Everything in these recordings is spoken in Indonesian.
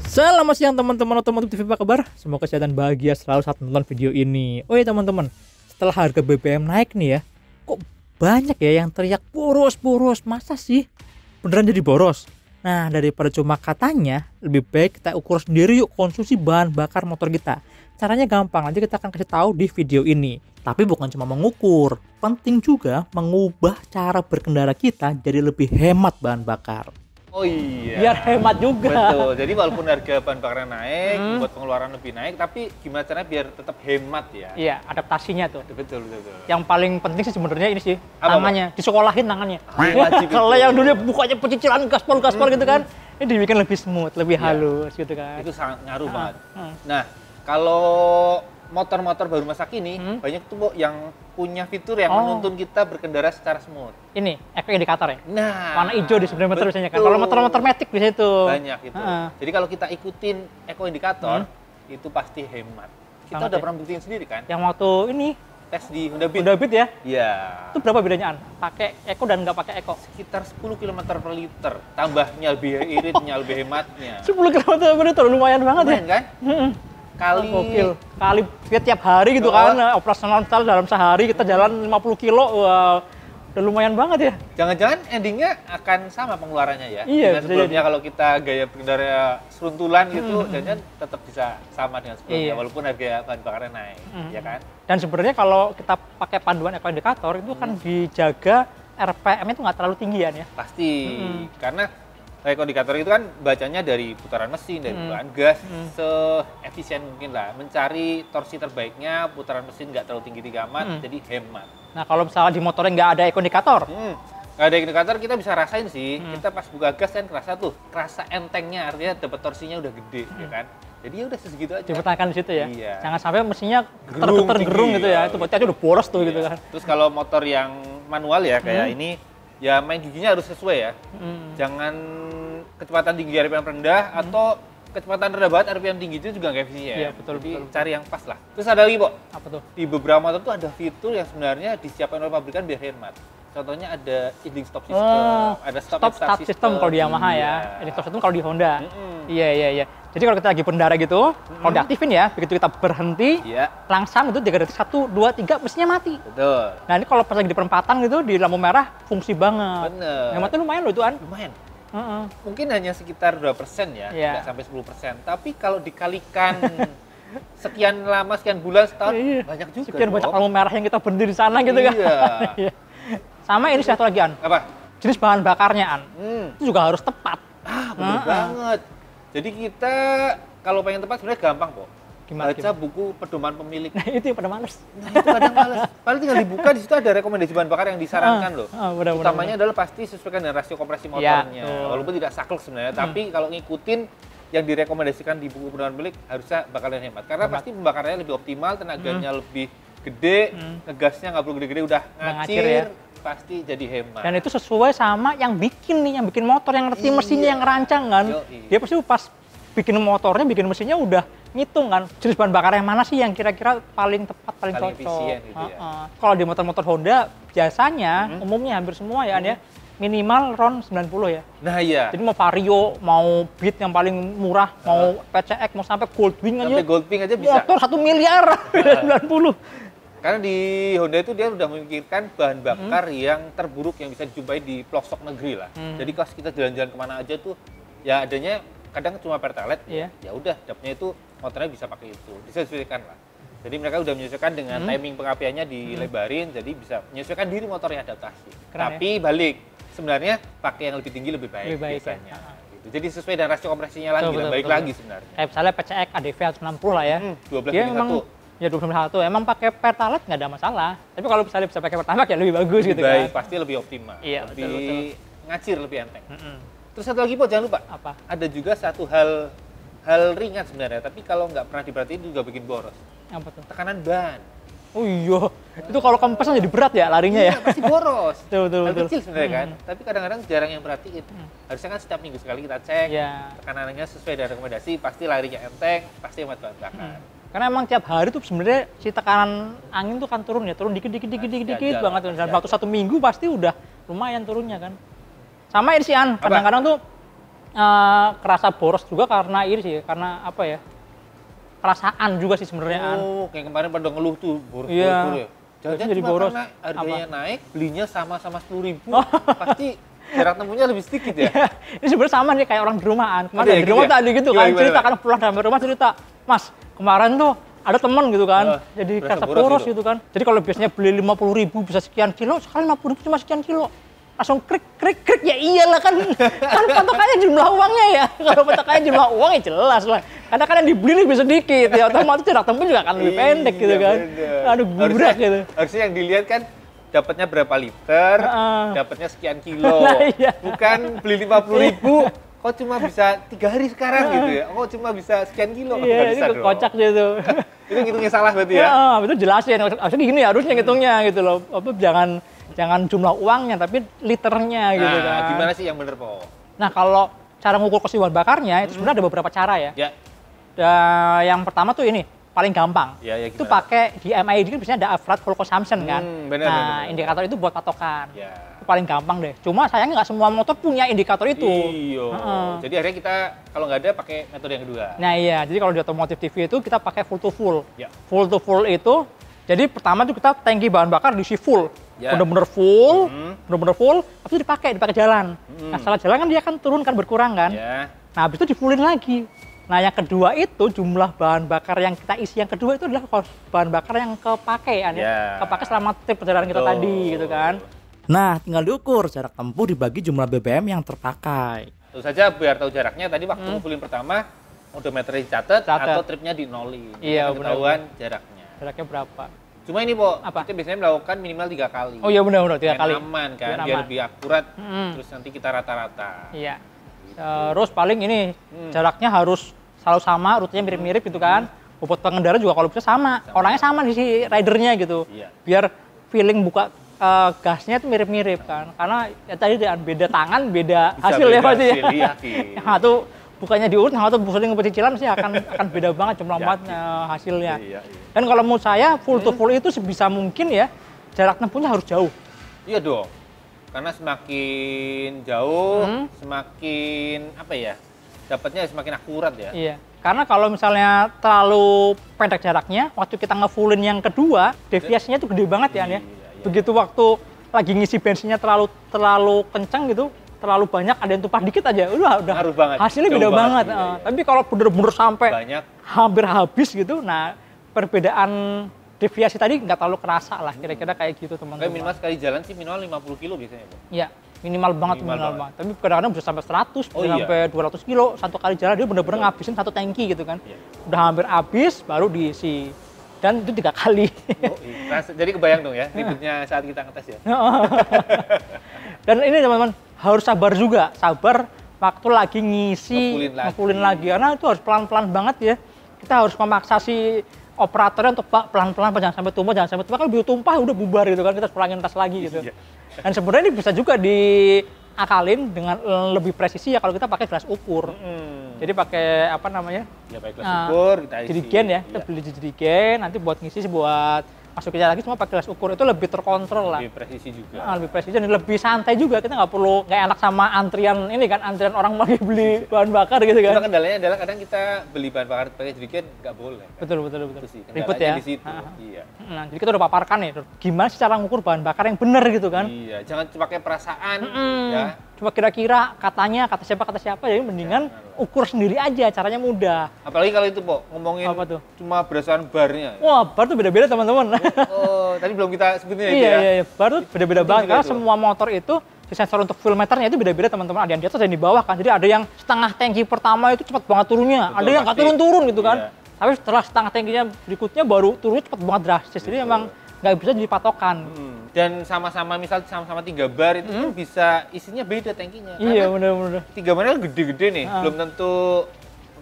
Selamat siang teman-teman otomotif TV, apa kabar? Semoga sehat dan bahagia selalu saat menonton video ini. Oh ya teman-teman, setelah harga BBM naik nih ya, kok banyak ya yang teriak boros-boros. Masa sih? Beneran jadi boros? Nah, daripada cuma katanya, lebih baik kita ukur sendiri yuk konsumsi bahan bakar motor kita. Caranya gampang, nanti kita akan kasih tahu di video ini. Tapi bukan cuma mengukur, penting juga mengubah cara berkendara kita jadi lebih hemat bahan bakar. Oh iya. Biar hemat juga. Betul. Jadi walaupun harga bahan bakar naik, buat pengeluaran lebih naik, tapi gimana caranya biar tetap hemat ya? Iya, adaptasinya tuh. Betul. Yang paling penting sih sebenarnya ini sih, apa, tangannya, disekolahin tangannya. Wajib. Kalau yang dulu bukanya pecicilan gaspol gitu kan, ini dibikin lebih smooth, lebih halus gitu kan. Itu sangat ngaruh banget. Nah, kalau motor-motor baru masa kini, banyak tuh Bo, yang punya fitur yang menuntun kita berkendara secara smooth. Ini, efek indikator ya? Nah, warna hijau di speedometer biasanya kan. Kalau motor-motor matic bisa itu. Banyak itu. Jadi kalau kita ikutin eco indikator, itu pasti hemat. Kita udah pernah buktiin sendiri kan? Yang waktu ini tes di Honda Beat. Honda Beat ya? Iya. Itu berapa bedanya, An? Pakai eco dan nggak pakai eco? Sekitar 10 km per liter. Tambahnya lebih iritnya, lebih hematnya. 10 km per liter, lumayan banget lumayan, ya? Kan? Kali tiap hari gitu kan, operasional dalam sehari kita jalan 50 kilo, wah, udah lumayan banget ya. Jangan-jangan endingnya akan sama pengeluarannya ya? Iya, sebelumnya kalau kita gaya berkendara seruntulan gitu, jangan tetap bisa sama dengan sebelumnya, walaupun harga bahan bakarnya naik, ya kan? Dan sebenarnya kalau kita pakai panduan eco indikator itu kan dijaga RPM itu nggak terlalu tinggian ya? Pasti, karena eco indikator itu kan bacanya dari putaran mesin, dari putaran gas, seefisien mungkin lah. Mencari torsi terbaiknya, putaran mesin nggak terlalu tinggi amat, jadi hemat. Nah kalau misalnya di motornya nggak ada eco indikator? Nggak ada indikator, kita bisa rasain sih. Kita pas buka gas kan kerasa entengnya, artinya dapat torsinya udah gede, ya kan? Jadi ya udah segitu aja. Dipertahankan di situ ya? Iya. Jangan sampai mesinnya gerung gitu ya, itu bocah udah boros tuh gitu kan. Terus kalau motor yang manual ya, kayak ini, ya main giginya harus sesuai ya. Jangan kecepatan tinggi RPM rendah atau kecepatan rendah banget RPM tinggi itu juga nggak efisien. Iya, betul. Cari yang pas lah. Terus ada lagi, Bo. Apa tuh? Di beberapa motor tuh ada fitur yang sebenarnya disiapkan oleh pabrikan biar hemat. Contohnya ada idling stop system, ada stop system kalau di Yamaha ya. Idling stop system kalau di Honda. Iya. Jadi kalau kita lagi berkendara gitu, kalau diaktifin ya, begitu kita berhenti, langsung itu 3 detik, 1, 2, 3, mesinnya mati. Betul. Nah ini kalau pas lagi di perempatan gitu, di lampu merah, fungsi banget. Bener. Hematnya lumayan loh itu, An. Lumayan. Mungkin hanya sekitar 2% ya, nggak sampai 10%. Tapi kalau dikalikan sekian lama, sekian bulan, setahun, banyak juga. Sekian banyak lampu merah yang kita berhenti di sana gitu kan. Iya. Sama ini satu lagi, An. Apa? Jenis bahan bakarnya, An. Itu juga harus tepat. Bener banget. Jadi kita kalau pengen tepat sebenarnya gampang kok. Baca buku pedoman pemilik. Nah itu yang pada males. Nah itu kadang males. Paling tinggal dibuka, di situ ada rekomendasi bahan bakar yang disarankan loh. Utamanya adalah pasti sesuaikan dengan rasio kompresi motornya. Walaupun tidak saklek sebenarnya, tapi kalau ngikutin yang direkomendasikan di buku pedoman pemilik harusnya bakalan hemat. Karena pasti pembakarannya lebih optimal, tenaganya lebih gede, ngegasnya nggak perlu gede-gede, udah ngacir ya. Pasti jadi hemat. Dan itu sesuai sama yang bikin motor, yang ngerti mesinnya, yang ngerancang kan. Dia pasti pas bikin motornya, bikin mesinnya udah ngitung kan, jenis bahan bakar yang mana sih yang kira-kira paling tepat, paling cocok. Efisien gitu ya. Kalau di motor-motor Honda biasanya, umumnya hampir semua ya, ya minimal RON 90 ya. Nah iya. Jadi mau Vario, mau Beat yang paling murah, mau PCX, mau sampai Goldwing aja. Sampai Goldwing aja bisa. Motor 1 miliar 90. Karena di Honda itu dia udah memikirkan bahan bakar yang terburuk yang bisa dijumpai di pelosok negeri lah. Jadi kalau kita jalan-jalan kemana aja tuh, ya adanya kadang cuma pertalite, ya udah dapatnya itu motornya bisa pakai itu, disesuaikan lah. Jadi mereka udah menyesuaikan dengan timing pengapiannya dilebarin, jadi bisa menyesuaikan diri motornya adaptasi. Keren, tapi balik, sebenarnya pakai yang lebih tinggi lebih baik biasanya. Gitu. Jadi sesuai dengan rasio kompresinya lagi, baik lagi sebenarnya. Kayak misalnya PCX ADV 160 lah ya. 12 Ya 21, emang pakai pertalite nggak ada masalah. Tapi kalau misalnya bisa pakai pertamax ya lebih bagus gitu kan. Pasti lebih optimal, iya, lebih betul. ngacir, lebih enteng. Terus satu lagi, Po, jangan lupa. Apa? Ada juga satu hal ringan sebenarnya, tapi kalau nggak pernah diperhatiin juga bikin boros. Apa tuh? Tekanan ban. Oh iya, itu kalau kempes jadi berat ya larinya ya? Pasti boros. betul. Kecil sebenarnya kan, tapi kadang-kadang jarang yang perhatiin. Harusnya kan setiap minggu sekali kita cek, tekanannya sesuai dengan rekomendasi, pasti larinya enteng, pasti hemat bahan bakar. Karena emang tiap hari tuh sebenarnya si tekanan angin tuh kan turun ya, turun dikit banget. Dan waktu 1 minggu pasti udah lumayan turunnya kan. Sama ini sih An, kadang-kadang tuh kerasa boros juga karena ini sih, karena apa ya? Perasaan juga sih sebenarnya An. Oh, kayak kemarin pada ngeluh tuh boros ya. Jangan jadi boros. Karena harganya naik, belinya sama-sama 10.000. Pasti jarak tempuhnya lebih sedikit ya. Ini sebenarnya sama nih kayak orang di rumahan. Kemarin di rumah tadi gitu kan cerita kan pulang dari rumah cerita, Mas kemarin tuh ada temen gitu kan, jadi kata boros gitu kan. Jadi kalau biasanya beli 50.000 bisa sekian kilo, sekali 50.000 cuma sekian kilo. Langsung krik ya iyalah kan patokannya jumlah uangnya ya. Kalau patokannya jumlah uang ya jelas lah. Karena kan yang dibeli lebih sedikit ya, otomatis jarak tempuh juga akan lebih pendek gitu kan. Aduh gubrak gitu. Harusnya yang dilihat kan dapatnya berapa liter, dapatnya sekian kilo. Nah, iya. Bukan beli 50.000, kok cuma bisa 3 hari sekarang gitu ya. Kok cuma bisa sekian kilo. Iya, ini kocak gitu. Itu ngitungnya salah berarti ya? Iya, betul jelasin. Harusnya gini harusnya ngitungnya gitu loh. Apa jangan jumlah uangnya tapi liternya gitu kan. Nah, gimana sih yang bener, Po? Nah, kalau cara ngukur keseimbangan bakarnya itu sebenarnya ada beberapa cara ya. Ya. Yang pertama tuh ini paling gampang. Ya, itu pakai di MID kan biasanya ada average fuel consumption kan. Bener. Indikator itu buat patokan. Ya. Itu paling gampang deh. Cuma sayangnya nggak semua motor punya indikator itu. Iya. Jadi akhirnya kita kalau nggak ada pakai metode yang kedua. Nah iya, jadi kalau di otomotif TV itu kita pakai full to full. Ya. Full to full itu, jadi pertama tuh kita tangki bahan bakar diisi full. Ya. Bener-bener full, habis itu dipakai jalan. Nah setelah jalan kan dia akan turun kan, berkurang kan. Ya. Nah habis itu di-fullin lagi. Nah yang kedua itu jumlah bahan bakar yang kita isi yang kedua itu adalah bahan bakar yang kepake ya. Kepake selama trip perjalanan kita tadi gitu kan. Nah tinggal diukur jarak tempuh dibagi jumlah BBM yang terpakai. Tentu saja biar tahu jaraknya tadi waktu fullin pertama odometer dicatat atau tripnya di nolin. Iya ketahuan jaraknya. Jaraknya berapa? Cuma ini Po, kita biasanya melakukan minimal 3 kali. Oh iya benar 3 kali. Aman kan, biar lebih akurat. Terus nanti kita rata-rata. Iya. Terus paling ini jaraknya harus selalu sama, rutenya mirip-mirip gitu kan. Bobot pengendara juga kalau bisa sama. Orangnya sama di si ridernya gitu. Iya. Biar feeling buka gasnya itu mirip-mirip kan. Karena ya tadi beda tangan, beda bisa hasil ya pasti ya. Yang satu bukannya diurut, yang satu busuling cicilan sih akan beda banget jumlah hasilnya. Iya. Dan kalau menurut saya full to full itu sebisa mungkin ya jarak tempuhnya harus jauh. Iya dong. Karena semakin jauh, semakin apa ya? Dapatnya semakin akurat ya. Iya. Karena kalau misalnya terlalu pendek jaraknya, waktu kita ngefullin yang kedua, deviasinya tuh gede banget ya. Begitu waktu lagi ngisi bensinnya terlalu kencang gitu, terlalu banyak, ada yang tumpah dikit aja, udah banget. Hasilnya beda banget. Tapi kalau bener-bener sampai hampir habis gitu, nah perbedaan deviasi tadi nggak terlalu kerasa lah, kira-kira kayak gitu teman-teman. Kayak minimal sekali jalan sih minimal 50 kilo biasanya, Bu. Iya, minimal banget. Tapi kadang-kadang bisa sampai 100, sampai 200 kilo satu kali jalan, dia bener-bener ngabisin satu tangki gitu kan. Udah hampir habis, baru diisi. Dan itu 3 kali. Jadi kebayang dong ya, ribetnya saat kita ngetes ya. Dan ini teman-teman, harus sabar juga. Sabar waktu lagi ngisi, ngefullin lagi. Karena itu harus pelan-pelan banget ya. Kita harus memaksa si operatornya untuk Pak pelan-pelan, jangan sampai tumpah. Kalau begitu tumpah udah bubar gitu kan, kita harus pulangin tas lagi gitu. Dan sebenarnya ini bisa juga diakalin dengan lebih presisi ya kalau kita pakai gelas ukur. Jadi pakai apa namanya? Ya pakai gelas ukur, kita isi. Jerigen ya, kita beli jerigen, nanti buat ngisi buat masukin lagi semua pakai gelas ukur, itu lebih terkontrol lah. Lebih presisi juga. Lebih presisi dan lebih santai juga, kita nggak enak sama antrian ini kan, antrian orang mau beli bahan bakar gitu kan. Cuma kendalanya adalah kadang kita beli bahan bakar pakai jerigen nggak boleh. Kan? Betul. Ribet ya. Di situ. Iya. Nah, jadi kita udah paparkan nih, gimana sih cara ngukur bahan bakar yang benar gitu kan. Iya, jangan pakai perasaan ya. Cuma kira-kira kata siapa, jadi mendingan ukur sendiri aja, caranya mudah. Apalagi kalau itu, Po, ngomongin apa tuh? Cuma berdasarkan barnya. Wah, bar tuh beda-beda teman-teman. Oh, tadi belum kita sebutin ya. Iya, bar tuh beda-beda banget, karena semua motor itu si sensor untuk fuel meternya itu beda-beda teman-teman. Ada yang di atas, ada yang di bawah kan. Jadi ada yang setengah tangki pertama itu cepat banget turunnya, ada yang nggak turun-turun gitu kan. Tapi setelah setengah tangkinya berikutnya baru turunnya cepat banget drastis. Jadi emang nggak bisa jadi patokan. Dan sama-sama 3 bar itu kan bisa isinya beda tangkinya. Iya, benar-benar. 3 barnya gede-gede nih, belum tentu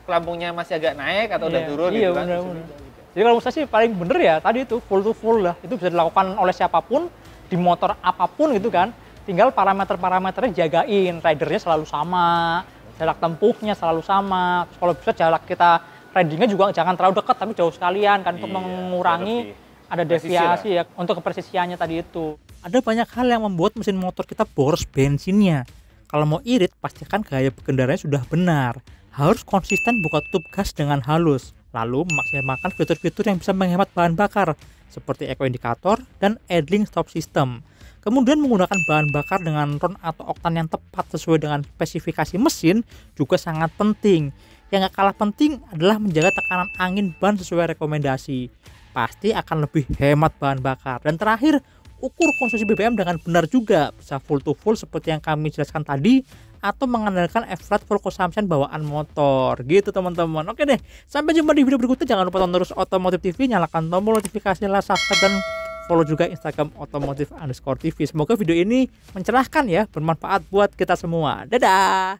pelampungnya masih agak naik atau udah turun gitu kan. Bener. Jadi kalau menurut saya sih paling bener ya tadi itu full to full lah. Itu bisa dilakukan oleh siapapun di motor apapun gitu kan. Tinggal parameternya jagain, ridernya selalu sama, jarak tempuhnya selalu sama. Terus kalau bisa jarak kita ridingnya juga jangan terlalu dekat tapi jauh sekalian kan, untuk mengurangi ada deviasi ya, untuk kepresisiannya tadi itu. Ada banyak hal yang membuat mesin motor kita boros bensinnya. Kalau mau irit, pastikan gaya berkendaranya sudah benar. Harus konsisten buka tutup gas dengan halus. Lalu memaksimalkan fitur-fitur yang bisa menghemat bahan bakar, seperti eco indikator dan idling stop system. Kemudian menggunakan bahan bakar dengan ron atau oktan yang tepat sesuai dengan spesifikasi mesin juga sangat penting. Yang gak kalah penting adalah menjaga tekanan angin ban sesuai rekomendasi. Pasti akan lebih hemat bahan bakar. Dan terakhir, ukur konsumsi BBM dengan benar juga, bisa full to full seperti yang kami jelaskan tadi, atau mengandalkan average full consumption bawaan motor gitu teman-teman. Oke deh, sampai jumpa di video berikutnya. Jangan lupa tonton terus Otomotif TV, nyalakan tombol notifikasi, subscribe, dan follow juga Instagram otomotif_tv. Semoga video ini mencerahkan ya, bermanfaat buat kita semua. Dadah.